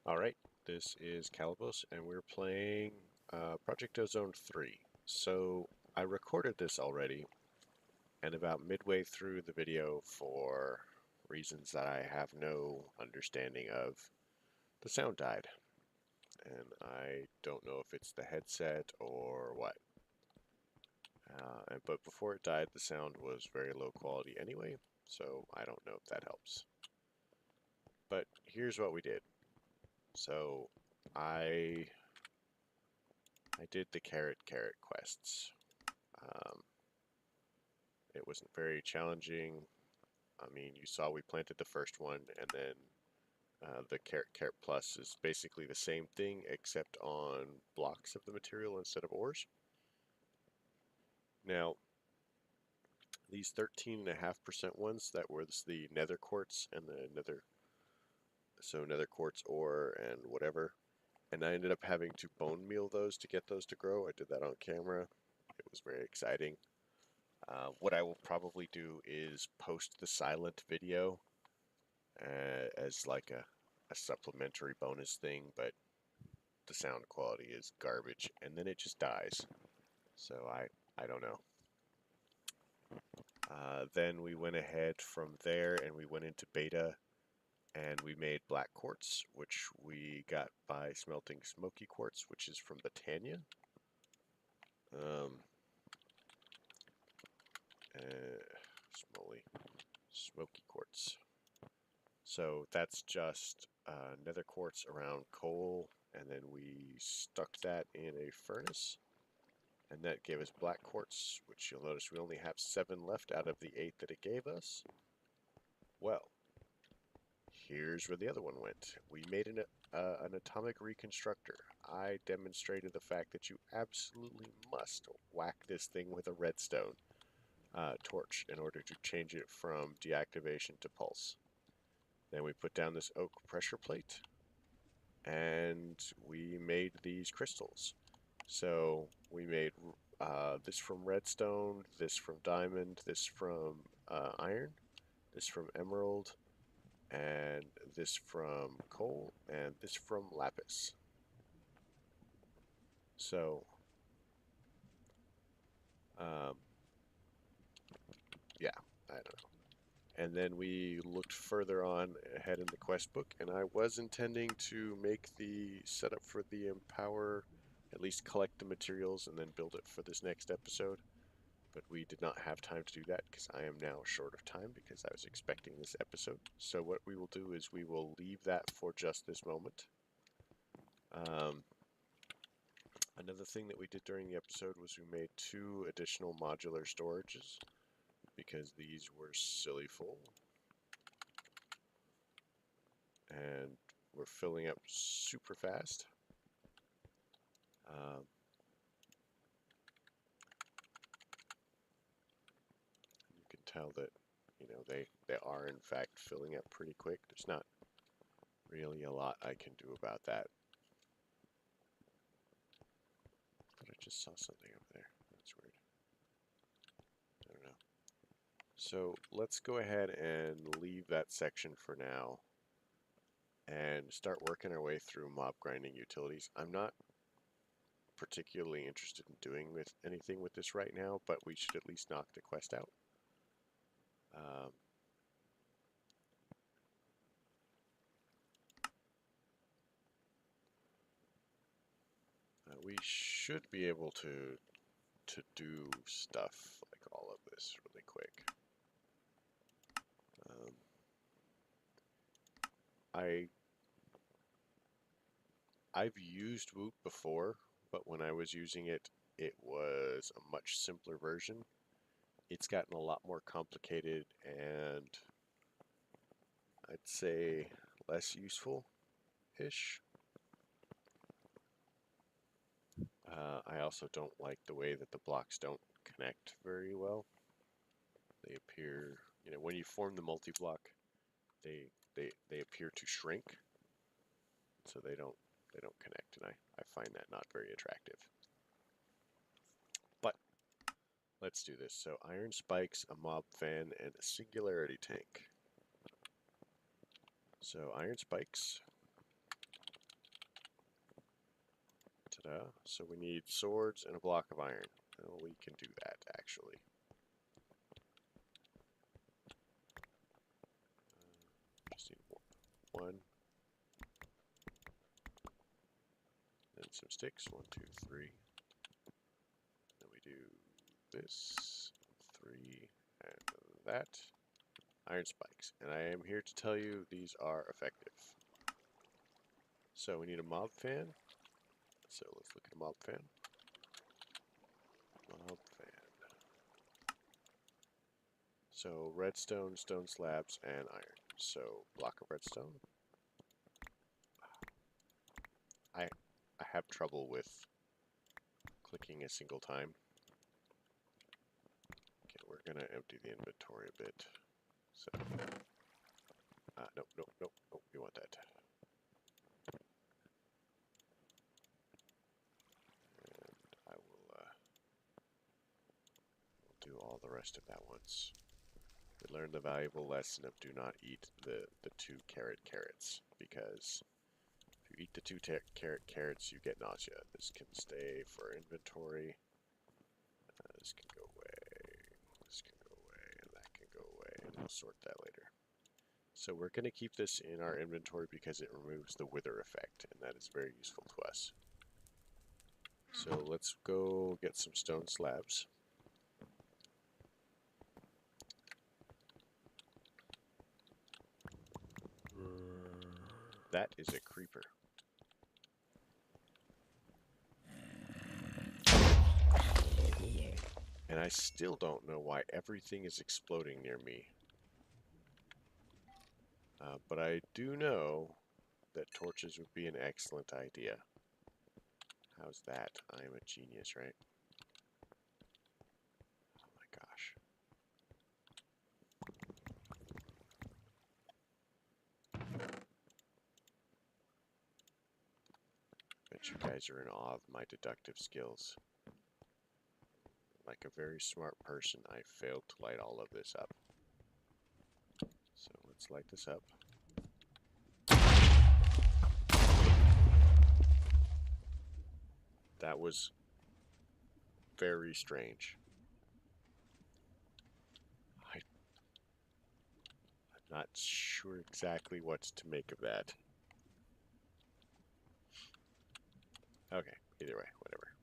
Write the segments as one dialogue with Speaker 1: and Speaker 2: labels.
Speaker 1: Alright, this is Calibos, and we're playing Project Ozone 3. So, I recorded this already, and about midway through the video, for reasons that I have no understanding of, the sound died. And I don't know if it's the headset or what. But before it died, the sound was very low quality anyway, so I don't know if that helps. But here's what we did. So, I did the carrot quests. Um, it wasn't very challenging. I mean, you saw we planted the first one, and then the carrot plus is basically the same thing except on blocks of the material instead of ores. Now, these 13.5% ones that were the nether quartz and the nether quartz ore and whatever, and I ended up having to bone meal those to get those to grow. I did that on camera. It was very exciting. What I will probably do is post the silent video as like a supplementary bonus thing, but the sound quality is garbage, and then it just dies. So I don't know. Then we went ahead from there and we went into beta, and we made black quartz, which we got by smelting smoky quartz, which is from the Tanya. Smoky quartz. So that's just nether quartz around coal, and then we stuck that in a furnace, and that gave us black quartz, which you'll notice we only have 7 left out of the 8 that it gave us. Well, here's where the other one went. We made an atomic reconstructor. I demonstrated the fact that you absolutely must whack this thing with a redstone torch in order to change it from deactivation to pulse. Then we put down this oak pressure plate, and we made these crystals. So we made this from redstone, this from diamond, this from iron, this from emerald, and this from coal, and this from lapis. So, yeah, I don't know. And then we looked further on ahead in the quest book, and I was intending to make the setup for the Empower, at least collect the materials and then build it for this next episode. But we did not have time to do that because I am now short of time because I was expecting this episode. So what we will do is we will leave that for just this moment. Another thing that we did during the episode was we made 2 additional modular storages because these were silly full. And we're filling up super fast. You can tell that, they are in fact filling up pretty quick. There's not really a lot I can do about that. But I just saw something over there. That's weird. I don't know. So let's go ahead and leave that section for now and start working our way through mob grinding utilities. I'm not particularly interested in doing anything with this right now, but we should at least knock the quest out. We should be able to do stuff like all of this really quick. I've used Woot before, but when I was using it, it was a much simpler version. It's gotten a lot more complicated and I'd say less useful-ish. I also don't like the way that the blocks don't connect very well. They appear, when you form the multi-block, they appear to shrink, so they don't connect, and I find that not very attractive. But let's do this. So iron spikes, a mob fan, and a singularity tank. So iron spikes. Ta-da. So we need swords and a block of iron. Well, we can do that, actually. Just need one. Then some sticks. 1, 2, 3. Then we do this. 3 and that. Iron spikes. And I am here to tell you these are effective. So we need a mob fan. So let's look at a mob fan. Mob fan. So redstone, stone slabs, and iron. So block of redstone. I have trouble with clicking a single time. Okay, we're gonna empty the inventory a bit. So nope, we want that. And I will we'll do all the rest of that once. We learned the valuable lesson of do not eat the 2 carrots, because if you eat the 2 carrots, you get nausea. This can stay for inventory. This can go away. This can go away, and that can go away, and we'll sort that later. So we're going to keep this in our inventory because it removes the wither effect, and that is very useful to us. So let's go get some stone slabs. That is a creeper. And I still don't know why everything is exploding near me. But I do know that torches would be an excellent idea. How's that? I am a genius, right? Oh my gosh. Bet you guys are in awe of my deductive skills. Like a very smart person, I failed to light all of this up. So let's light this up. That was very strange. I'm not sure exactly what to make of that. Okay, either way, whatever.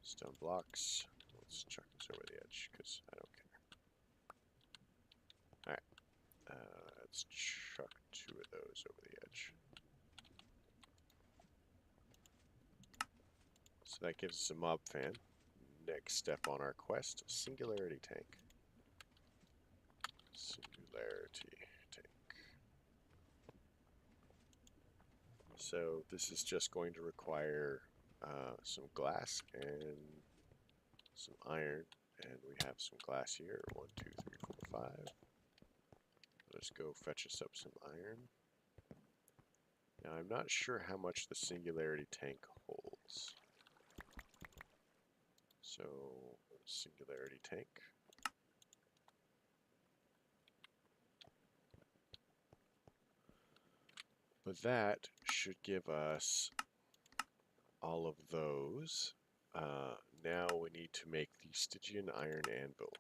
Speaker 1: Stone blocks. Let's chuck this over the edge, because I don't care. Alright. Let's chuck 2 of those over the edge. So that gives us a mob fan. Next step on our quest, singularity tank. Singularity tank. So this is just going to require some glass and some iron, and we have some glass here. 1, 2, 3, 4, 5. Let's go fetch us up some iron. Now I'm not sure how much the singularity tank holds. So singularity tank. But that should give us all of those. Now we need to make the Stygian iron anvil.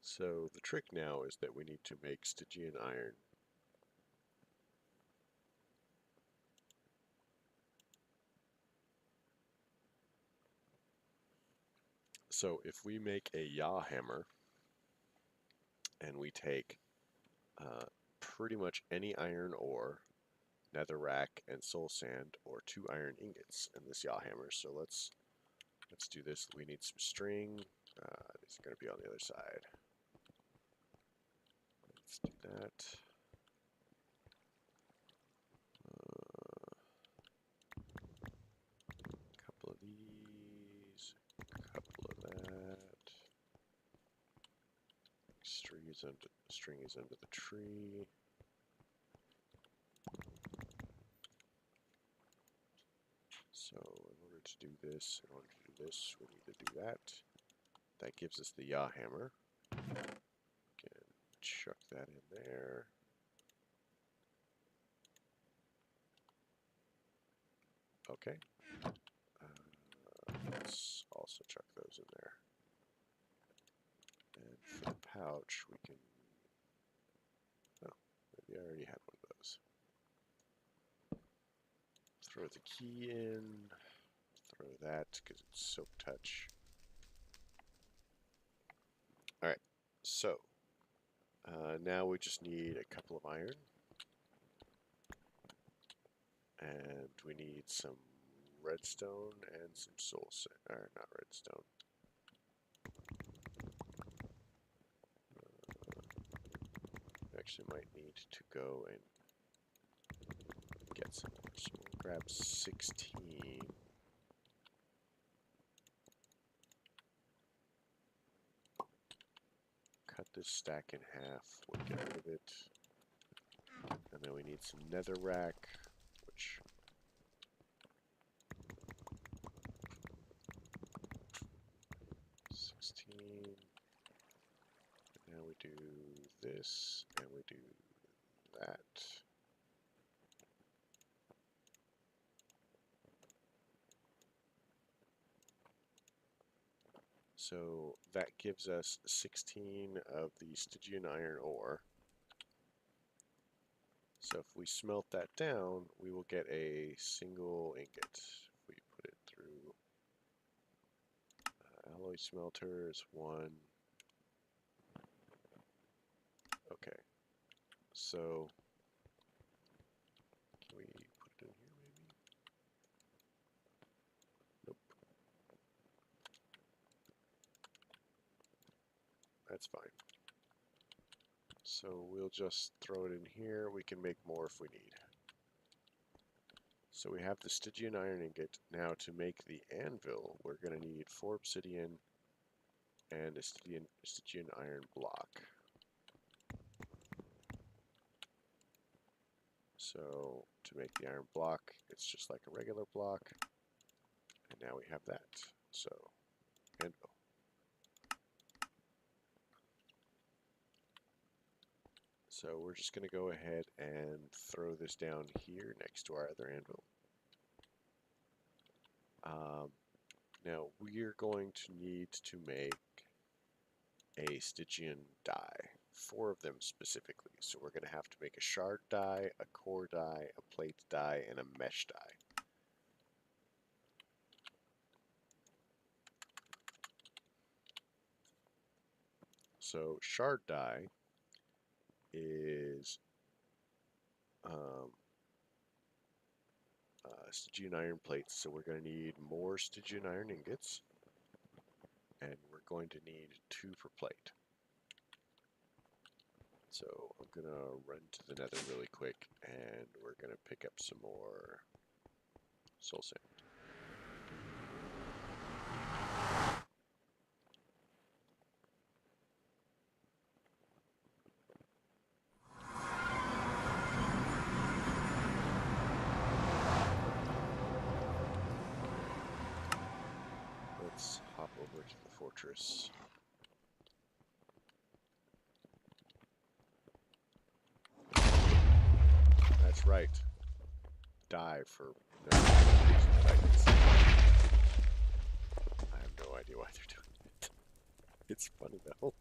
Speaker 1: So the trick now is that we need to make Stygian iron. So if we make a yaw hammer and we take pretty much any iron ore, netherrack, and soul sand, or 2 iron ingots in this yaw hammer. So let's do this. We need some string. It's going to be on the other side. Let's do that. Couple of these. Couple of that. String is under the tree. So in order to do this, we need to do that. That gives us the yaw hammer. Again, chuck that in there. Okay. Let's also chuck those in there. And for the pouch, we can... Oh, maybe I already had one of those. Throw the key in. Throw that because it's soap touch. Alright, so now we just need a couple of iron. And we need some redstone and some soul sand. Or not redstone. Actually might need to go and get some more. So we'll grab 16. Cut this stack in half. We'll get rid of it. And then we need some netherrack, which... Now we do this, and we do that. So that gives us 16 of the Stygian iron ore. So if we smelt that down, we will get a single ingot. If we put it through alloy smelters, 1. Okay. So can we put it in here maybe? Nope. That's fine. So we'll just throw it in here. We can make more if we need. So we have the Stygian iron ingot. Now to make the anvil, we're going to need 4 obsidian and a Stygian iron block. So to make the iron block, it's just like a regular block. And now we have that. So, anvil. So we're just going to go ahead and throw this down here next to our other anvil. Now we're going to need to make a Stygian die, 4 of them specifically. So we're going to have to make a shard die, a core die, a plate die, and a mesh die. So shard die is Stygian iron plates. So we're going to need more Stygian iron ingots, and we're going to need 2 per plate. So I'm going to run to the nether really quick, and we're going to pick up some more soul sand. Let's hop over to the fortress. That's right. Die for no reason that I can see. I have no idea why they're doing it. It's funny though.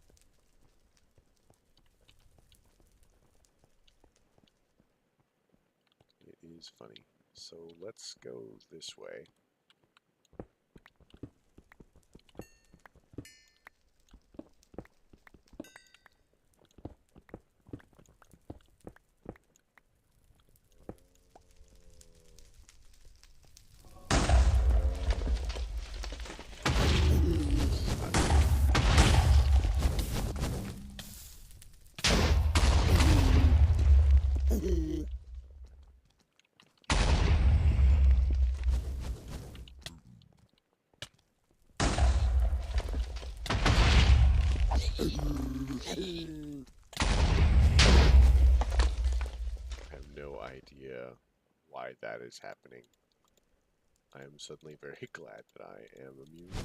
Speaker 1: It is funny. So let's go this way. I have no idea why that is happening. I am suddenly very glad that I am immune to it.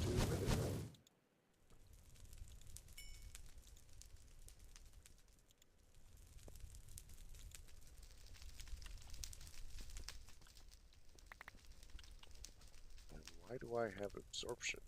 Speaker 1: Why do I have absorption?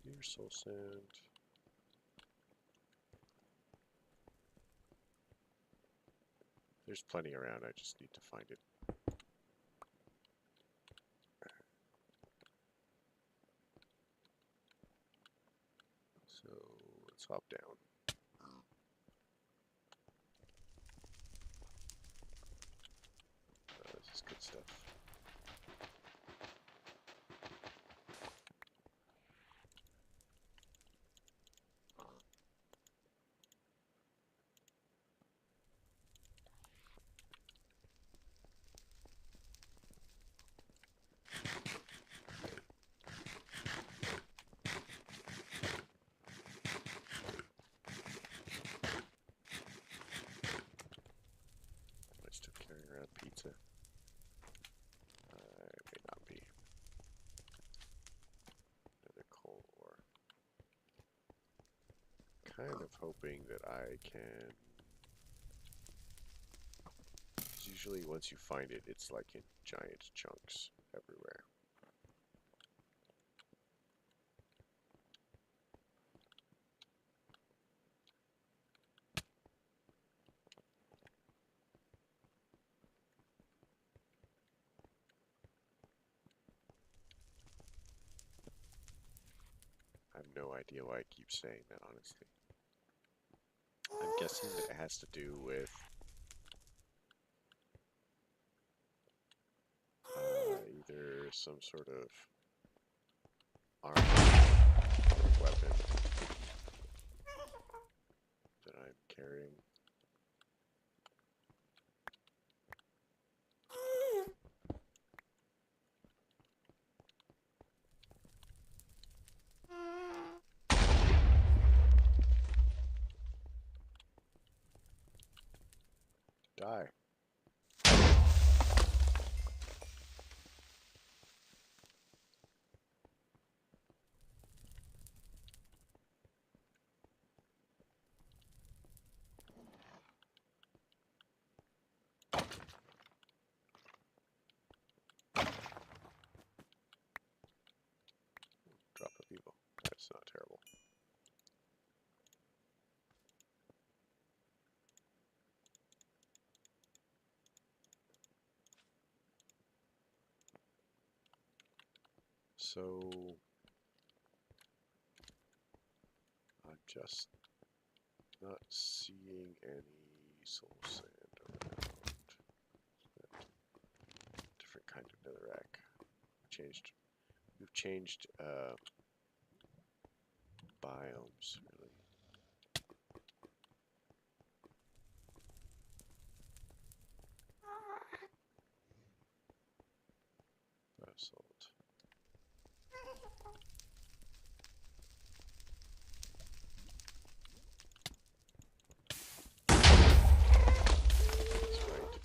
Speaker 1: Your soul sand. There's plenty around, I just need to find it. So let's hop down. This is good stuff. Am I still carrying around pizza? I may not be. Another coal ore. Kind of hoping that I can. Usually once you find it, it's like in giant chunks everywhere. I have no idea why I keep saying that, honestly. I'm guessing that it has to do with either some sort of armor or weapon that I'm carrying. Die. Drop of evil. That's not terrible. So I'm just not seeing any soul sand around. Different kind of netherrack. We've changed biomes, really. Basalt. That's right.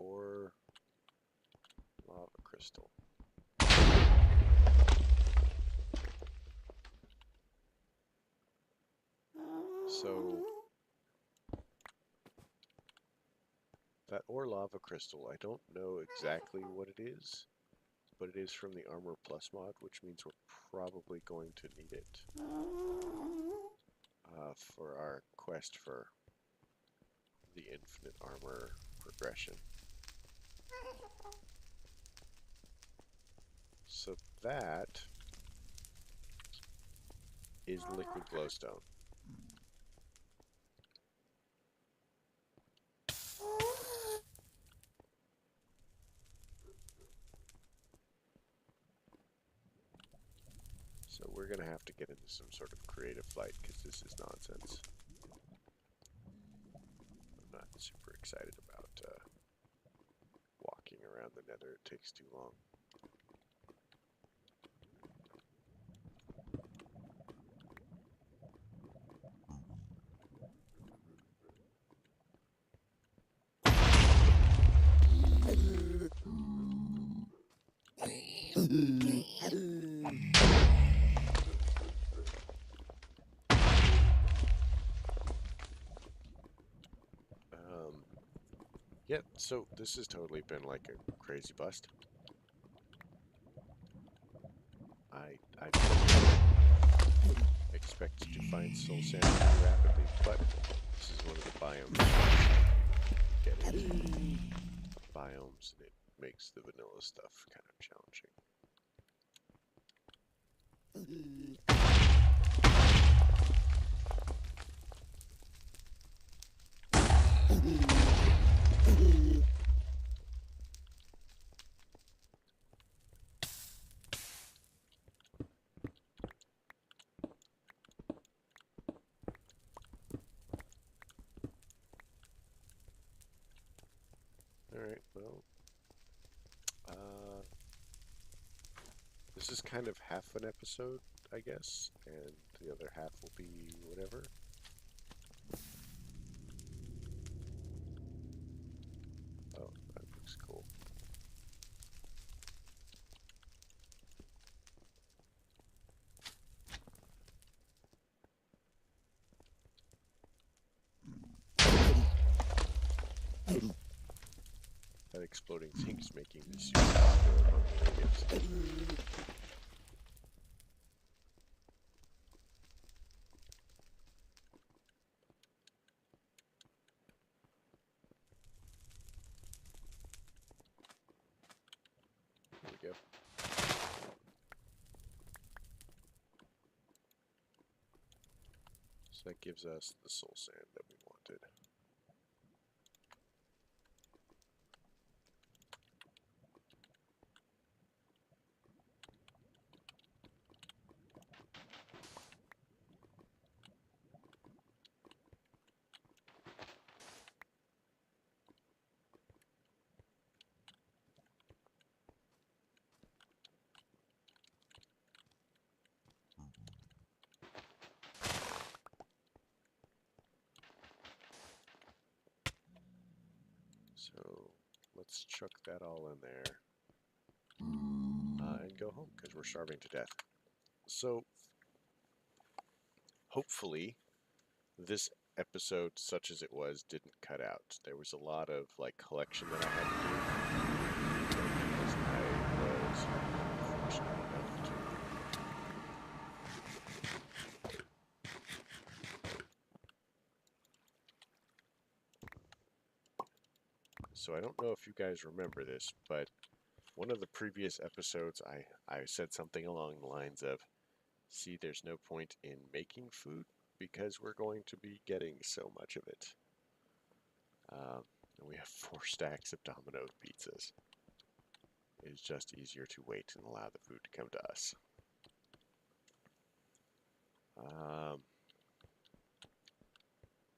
Speaker 1: Or lava crystal. So that ore lava crystal, I don't know exactly what it is, but it is from the Armor Plus mod, which means we're probably going to need it for our quest for the infinite armor progression. So that is liquid glowstone. So we're going to have to get into some sort of creative fight because this is nonsense. I'm not super excited about. around the nether, it takes too long. Yeah, so this has totally been like a crazy bust. I expected to find soul sand pretty rapidly, but this is one of the biomes. Get into biomes, and it makes the vanilla stuff kind of challenging. Alright, well, this is kind of half an episode, I guess, and the other half will be whatever. Oh, that looks cool. That exploding thing's making me super popular among natives. There we go. So that gives us the soul sand that we wanted. So let's chuck that all in there and go home because we're starving to death. So hopefully this episode, such as it was, didn't cut out. There was a lot of like collection that I had to do because I was unfortunate enough to. So I don't know if you guys remember this, but one of the previous episodes I said something along the lines of, see, there's no point in making food because we're going to be getting so much of it. And we have 4 stacks of Domino's pizzas. It's just easier to wait and allow the food to come to us.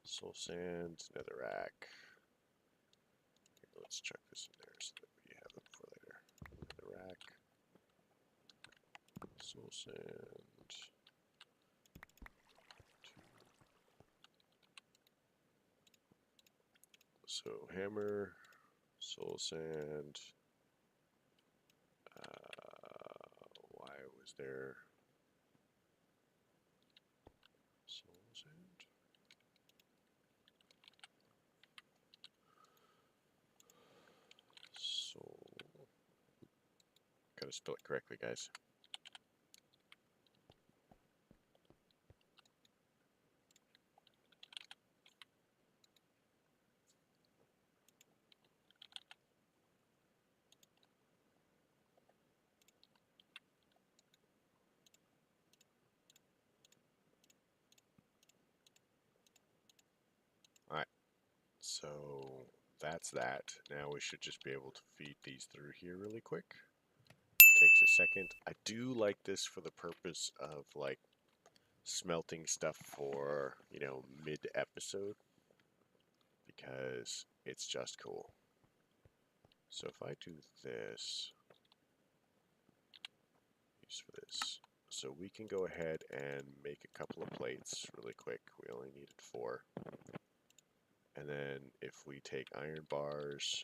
Speaker 1: Soul sand, netherrack. Let's chuck this in there so that we have it for later. Netherrack, soul sand. So hammer, soul sand. Why was there soul sand? Soul. Gotta spell it correctly, guys. Alright, so that's that. Now we should just be able to feed these through here really quick. Takes a second. I do like this for the purpose of like smelting stuff for, you know, mid-episode because it's just cool. So if I do this, use for this, so we can go ahead and make a couple of plates really quick. We only needed 4. And then if we take iron bars,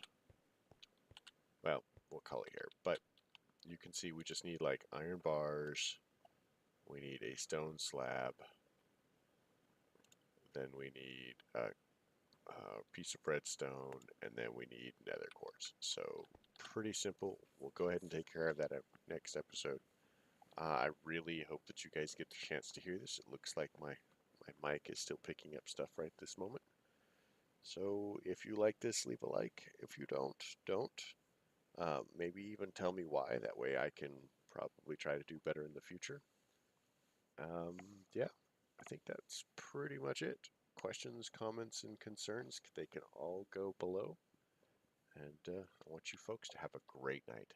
Speaker 1: well, we'll call it here, but you can see we just need like iron bars, we need a stone slab, then we need a piece of redstone, and then we need nether quartz. So pretty simple. We'll go ahead and take care of that next episode. I really hope that you guys get the chance to hear this. It looks like my mic is still picking up stuff right this moment. So if you like this, leave a like. If you don't. Maybe even tell me why. That way I can probably try to do better in the future. Yeah, I think that's pretty much it. Questions, comments, and concerns, they can all go below. And I want you folks to have a great night.